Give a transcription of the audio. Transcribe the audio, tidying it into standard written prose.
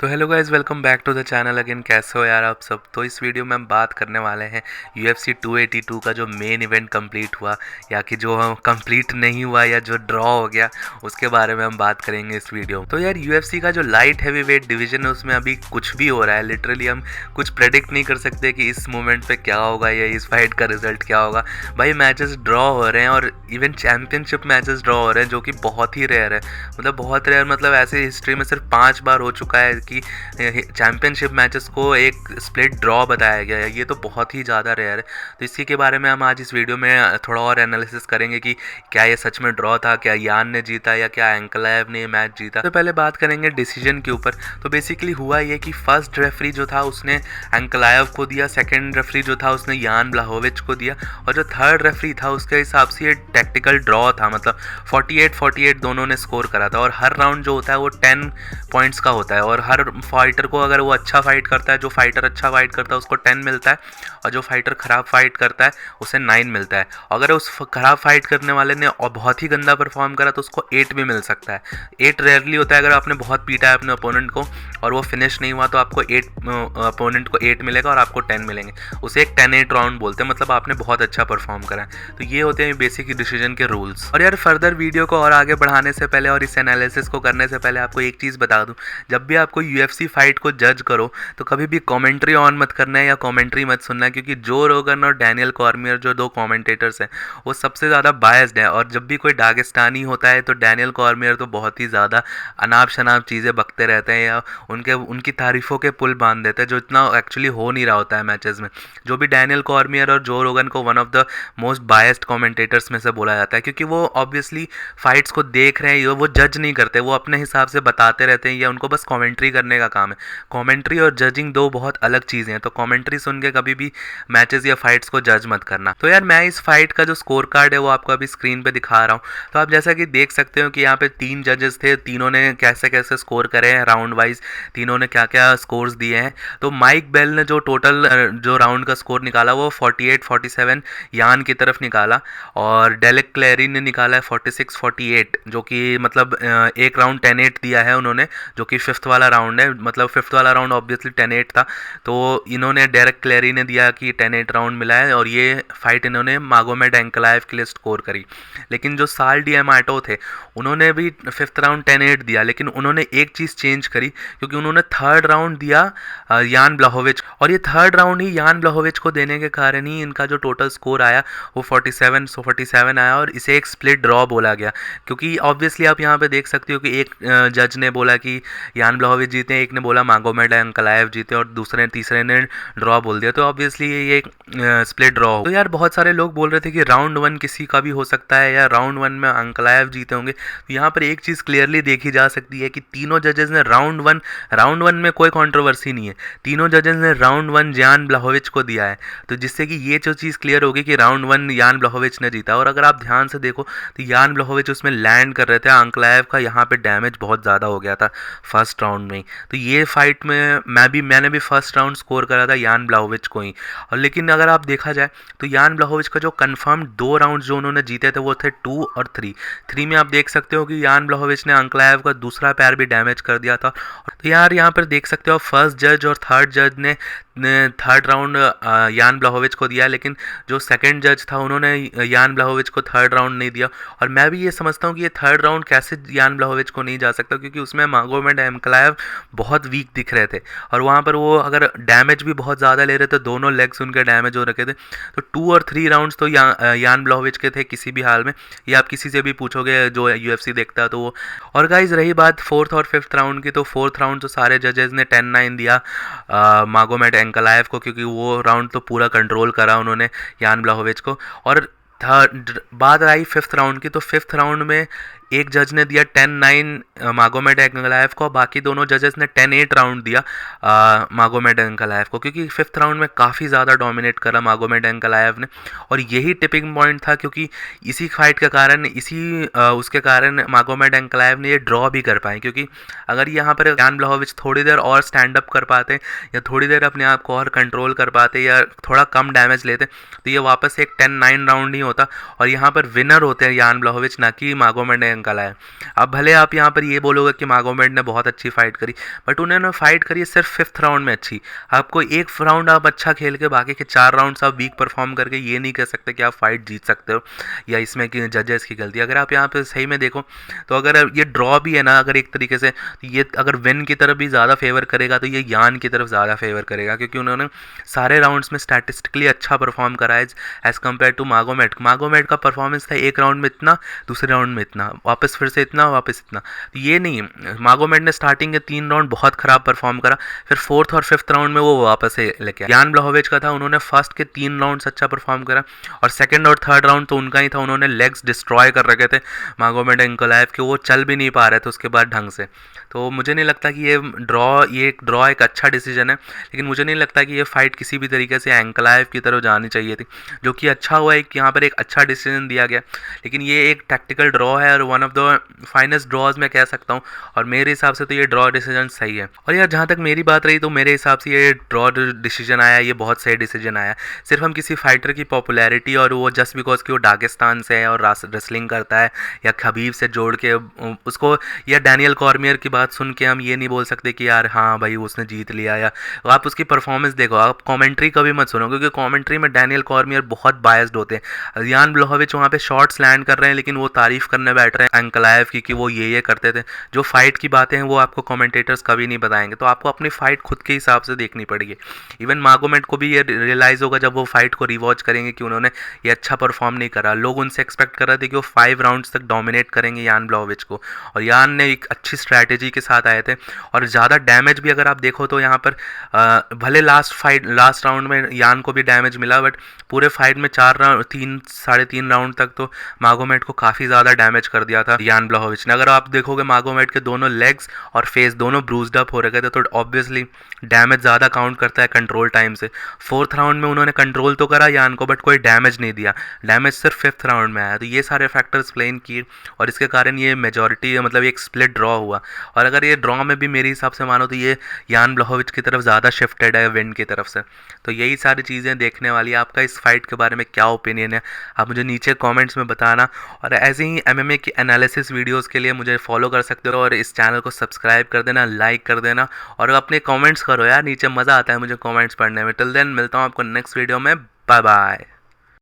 तो hello guys, welcome back to the channel again. कैसे हो यार आप सब। तो इस वीडियो में हम बात करने वाले हैं UFC 282 का जो मेन इवेंट कंप्लीट हुआ या कि जो कंप्लीट नहीं हुआ या जो ड्रॉ हो गया, उसके बारे में हम बात करेंगे इस वीडियो में। तो यार UFC का जो लाइट हैवी वेट डिवीजन है उसमें अभी कुछ भी हो रहा है। लिटरली हम कुछ प्रेडिक्ट नहीं कर सकते कि इस मोमेंट पे क्या होगा या इस फाइट का रिजल्ट क्या होगा। भाई मैचेस ड्रॉ हो रहे हैं और इवन चैंपियनशिप मैचेस ड्रॉ हो रहे हैं, जो कि बहुत ही रेयर है। मतलब बहुत रेयर, मतलब ऐसे हिस्ट्री में सिर्फ 5 बार हो चुका है कि चैंपियनशिप मैचेस को एक स्प्लिट ड्रॉ बताया गया है। ये तो बहुत ही ज़्यादा रेयर है। तो इसी के बारे में हम आज इस वीडियो में थोड़ा और एनालिसिस करेंगे कि क्या ये सच में ड्रॉ था, क्या यान ने जीता या क्या एंकलाएव ने ये मैच जीता। तो पहले बात करेंगे डिसीजन के ऊपर। तो बेसिकली हुआ ये कि फर्स्ट रेफरी जो था उसने एंकलाएव को दिया, सेकेंड रेफरी जो था उसने यान ब्लाहोविच को दिया, और जो थर्ड रेफरी था उसके हिसाब से ये टैक्टिकल ड्रॉ था। मतलब 48-48 दोनों ने स्कोर करा था। और हर राउंड जो होता है वो 10 पॉइंट्स का होता है, और हर फाइटर को अगर वो अच्छा फाइट करता है, जो फाइटर अच्छा फाइट करता है उसको 10 मिलता है, और जो फाइटर खराब फाइट करता है उसे 9 मिलता है। अगर उस खराब फाइट करने वाले ने और बहुत ही गंदा परफॉर्म करा तो उसको 8 भी मिल सकता है। 8 रेयरली होता है। अगर आपने बहुत पीटा है अपने अपोनेंट को और वो फिनिश नहीं हुआ तो आपको 8 अपोनेंट को 8 मिलेगा और आपको 10 मिलेंगे। उसे एक 10-8 राउंड बोलते हैं, मतलब आपने बहुत अच्छा परफॉर्म करा है। तो ये होते हैं बेसिक डिसीजन के रूल्स। और यार फर्दर वीडियो को और आगे बढ़ाने से पहले और इस एनालिसिस को करने से पहले आपको एक चीज़ बता दूं, जब भी आपको UFC फाइट को जज करो तो कभी भी कमेंट्री ऑन मत करना है या कमेंट्री मत सुनना है, क्योंकि जो रोगन और डैनियल कॉर्मियर जो दो कमेंटेटर्स हैं वो सबसे ज़्यादा बायस्ड है। और जब भी कोई दागिस्तानी होता है तो डैनियल कॉर्मियर तो बहुत ही ज़्यादा अनाप शनाप चीज़ें बकते रहते हैं या उनकी तारीफ़ों के पुल बांध देते हैं, जो इतना एक्चुअली हो नहीं रहा होता है मैचेस में। जो भी डैनियल कॉर्मियर और जो रोगन को one of the most biased commentators में से बोला जाता है, क्योंकि वो ऑब्वियसली फाइट्स को देख रहे हैं, वो जज नहीं करते, वो अपने हिसाब से बताते रहते हैं या उनको बस कमेंट्री करने का काम है। कमेंट्री और जजिंग दो बहुत अलग चीज़ें हैं। तो कमेंट्री सुन के कभी भी मैचेस या फाइट्स को जज मत करना। तो यार मैं इस फाइट का जो स्कोर कार्ड है वो आपको अभी स्क्रीन पे दिखा रहा हूँ। तो आप जैसा कि देख सकते हो कि यहाँ पे 3 जजेस थे, तीनों ने कैसे कैसे स्कोर करे हैं राउंड वाइज, तीनों ने क्या क्या स्कोर्स दिए हैं। तो माइक बेल ने जो टोटल जो राउंड का स्कोर निकाला वो 48-47 यान की तरफ निकाला, और डेलिक क्लेरी ने निकाला है 46-48, जो कि मतलब एक राउंड 10-8 दिया है उन्होंने, जो कि फिफ्थ वाला राउंड है। मतलब फिफ्थ वाला राउंड ऑब्वियसली 10-8 था, तो इन्होंने डेरेक क्लेरी ने दिया कि 10-8 राउंड मिला है, और ये फाइट इन्होंने मागोमेड एंकलाएव के लिए स्कोर करी। लेकिन जो साल डिएमाटो थे उन्होंने भी फिफ्थ राउंड 10-8 दिया, लेकिन उन्होंने एक चीज़ चेंज करी, क्योंकि उन्होंने थर्ड राउंड दिया यान ब्लाहोविच, और ये थर्ड राउंड ही यान ब्लाहोविच को देने के कारण ही इनका जो टोटल स्कोर आया वो 47 आया, और इसे एक स्प्लिट ड्रॉ बोला गया। क्योंकि ऑब्वियसली आप यहाँ पे देख सकते हो कि एक जज ने बोला कि यान ब्लाहोविच जीते, एक ने बोला मागोमेड एंकलाएव जीते, और दूसरे तीसरे ने ड्रॉ बोल दिया। तो ऑब्वियसली ये एक स्प्लिट ड्रॉ हो। तो यार बहुत सारे लोग बोल रहे थे कि राउंड 1 किसी का भी हो सकता है या राउंड 1 में एंकलाएव जीते होंगे। तो यहाँ पर एक चीज़ क्लियरली देखी जा सकती है कि तीनों जजेस ने राउंड वन में कोई कंट्रोवर्सी नहीं है, तीनों जजेस ने राउंड 1 यान ब्लाहोविच को दिया है। तो जिससे कि ये जो चीज़ क्लियर होगी कि राउंड 1 यान ब्लाहोविच ने जीता। और अगर आप ध्यान से देखो तो यान ब्लाहोविच उसमें लैंड कर रहे थे, एंकलाएव का यहाँ पे डैमेज बहुत ज़्यादा हो गया था फर्स्ट राउंड में ही। तो ये फाइट में मैंने भी फर्स्ट राउंड स्कोर करा था यान ब्लाहोविच को ही। और लेकिन अगर आप देखा जाए तो यान ब्लाहोविच का जो कंफर्म 2 राउंड जो उन्होंने जीते थे वो थे 2 और 3 में आप देख सकते हो कि यान ब्लाहोविच ने एंकलाएव का दूसरा पैर भी डैमेज कर दिया था। तो यार यहाँ पर देख सकते हो फर्स्ट जज और थर्ड जज ने थर्ड राउंड यान ब्लाहोविच को दिया, लेकिन जो सेकंड जज था उन्होंने यान ब्लाहोविच को थर्ड राउंड नहीं दिया। और मैं भी ये समझता हूँ कि ये थर्ड राउंड कैसे यान ब्लाहोविच को नहीं जा सकता, क्योंकि उसमें मागोमेड एंकलाएव बहुत वीक दिख रहे थे, और वहाँ पर वो अगर डैमेज भी बहुत ज़्यादा ले रहे थे, दोनों लेग्स उनके डैमेज हो रखे थे। तो 2 और 3 राउंड्स तो यान ब्लाहोविच के थे किसी भी हाल में। ये आप किसी से भी पूछोगे जो UFC देखता है तो वो। और गाइज रही बात फोर्थ और फिफ्थ राउंड की, तो फोर्थ राउंड तो सारे जजेस ने 10-9 दिया मागोमेड एंकलाएव को, क्योंकि वो राउंड तो पूरा कंट्रोल करा उन्होंने यान ब्लाहोविच को। और थर्ड बात आई फिफ्थ राउंड की, तो फिफ्थ राउंड में एक जज ने दिया 10-9 मागोमेड एंकलाएव को, बाकी दोनों जजेस ने 10-8 राउंड दिया मागोमेड एंकलाएव को, क्योंकि फिफ्थ राउंड में काफ़ी ज़्यादा डोमिनेट करा मागोमेड एंकलाएव ने। और यही टिपिंग पॉइंट था, क्योंकि इसी फाइट के कारण उसके कारण मागोमेड एंकलाएव ने ये ड्रॉ भी कर पाए। क्योंकि अगर यहाँ पर यान ब्लाहोविच थोड़ी देर और स्टैंड अप कर पाते या थोड़ी देर अपने आप को और कंट्रोल कर पाते या थोड़ा कम डैमेज लेते तो ये वापस एक 10-9 राउंड ही होता, और यहाँ पर विनर होते हैं यान ब्लाहोविच, ना कि मागोमेड एंकलाएव। अब भले आप यहाँ पर ये बोलोगे कि मागोमेड ने बहुत अच्छी फाइट करी, बट उन्होंने फाइट करी सिर्फ 5th राउंड में अच्छी। आपको एक राउंड आप अच्छा खेल के बाकी के 4 राउंड्स आप वीक परफॉर्म करके ये नहीं कह सकते कि आप फाइट जीत सकते हो या इसमें कि जजेस की गलती। अगर आप यहाँ पे सही में देखो तो अगर ये ड्रॉ भी है ना, अगर एक तरीके से ये अगर विन की तरफ भी ज़्यादा फेवर करेगा तो ये यान की तरफ ज़्यादा फेवर करेगा, क्योंकि उन्होंने सारे राउंड्स में स्टैटिस्टिकली अच्छा परफॉर्म करा है एज़ कम्पेयर टू मागोमेड। मागोमेड का परफॉर्मेंस था एक राउंड में इतना, दूसरे राउंड में इतना, वापस फिर से इतना, वापस इतना। तो ये नहीं, मागोमेड ने स्टार्टिंग के 3 राउंड बहुत खराब परफॉर्म करा, फिर 4th और 5th राउंड में वो वापस से लेके आया। यान ब्लहोविच का था, उन्होंने फर्स्ट के 3 राउंड्स अच्छा परफॉर्म करा और सेकंड और थर्ड राउंड तो उनका ही था, उन्होंने लेग्स डिस्ट्रॉय कर रखे थे मागोमेड एंकलाएव के, वो चल भी नहीं पा रहे थे उसके बाद ढंग से। तो मुझे नहीं लगता कि ये ड्रॉ एक अच्छा डिसीजन है, लेकिन मुझे नहीं लगता कि ये फाइट किसी भी तरीके से एंकलाएव की तरफ जानी चाहिए थी, जो कि अच्छा हुआ है कि यहाँ पर एक अच्छा डिसीजन दिया गया। लेकिन ये एक टैक्टिकल ड्रॉ है और one of the finest draws मैं कह सकता हूँ, और मेरे हिसाब से तो ये ड्रॉ डिसीजन सही है। और यार जहाँ तक मेरी बात रही तो मेरे हिसाब से ये ड्रॉ डिसीजन आया, ये बहुत सही डिसीजन आया। सिर्फ हम किसी फाइटर की पॉपुलैरिटी और वो जस्ट बिकॉज कि वो दागिस्तान से है और रेसलिंग करता है या खबीब से जोड़ के उसको, या डैनियल कॉर्मियर की बात सुन के हम ये नहीं बोल सकते कि यार हाँ भाई उसने जीत लिया, या आप उसकी परफॉर्मेंस देखो, आप कमेंट्री कभी मत सुनो, क्योंकि कमेंट्री में डैनियल कॉर्मियर बहुत बायस्ड होते हैं। यान ब्लहोविच वहाँ पे शॉट्स लैंड कर रहे हैं लेकिन वो तारीफ करने बैठ रहे हैं एंकलाएव की कि वो ये करते थे, जो फाइट की बातें हैं वो आपको कमेंटेटर्स कभी नहीं बताएंगे। तो आपको अपनी फाइट खुद के हिसाब से देखनी पड़ेगी। इवन मागोमेड को भी ये रियलाइज़ होगा जब वो फाइट को रिवॉच करेंगे कि उन्होंने ये अच्छा परफॉर्म नहीं करा। लोग उनसे एक्सपेक्ट कर रहे थे कि वो 5 राउंड्स तक डोमिनेट करेंगे यान ब्लहोविच को, और यान ने एक अच्छी स्ट्रैटेजी के साथ आए थे और ज़्यादा डैमेज भी अगर आप देखो तो यहाँ पर भले लास्ट राउंड में यान को भी डैमेज मिला, बट पूरे फाइट में 3.5 राउंड तक तो मागोमेड को काफ़ी ज़्यादा डैमेज कर दिया था यान ब्लहोविच ने। अगर आप देखोगे मागोमेड के दोनों लेग्स और फेस दोनों ब्रूज्ड अप हो रखे थे, तो ऑब्वियसली डैमेज ज़्यादा काउंट करता है कंट्रोल टाइम से। 4th राउंड में उन्होंने कंट्रोल तो करा यान को, बट कोई डैमेज नहीं दिया, डैमेज सिर्फ 5th राउंड में आया। तो ये सारे फैक्टर्स प्लेन किए और इसके कारण ये मेजॉरिटी मतलब एक स्प्लिट ड्रॉ हुआ। और अगर ये ड्रॉ में भी मेरे हिसाब से मानो तो ये यान ब्लहोविच की तरफ ज़्यादा शिफ्टेड है विन की तरफ से। तो यही सारी चीज़ें देखने वाली। आपका इस फाइट के बारे में क्या ओपिनियन है आप मुझे नीचे कमेंट्स में बताना, और ऐसे ही एमएमए की एनालिसिस वीडियोस के लिए मुझे फॉलो कर सकते हो और इस चैनल को सब्सक्राइब कर देना, लाइक कर देना और अपने कमेंट्स करो यार नीचे, मज़ा आता है मुझे कमेंट्स पढ़ने में। टिल देन मिलता हूँ आपको नेक्स्ट वीडियो में, बाय बाय।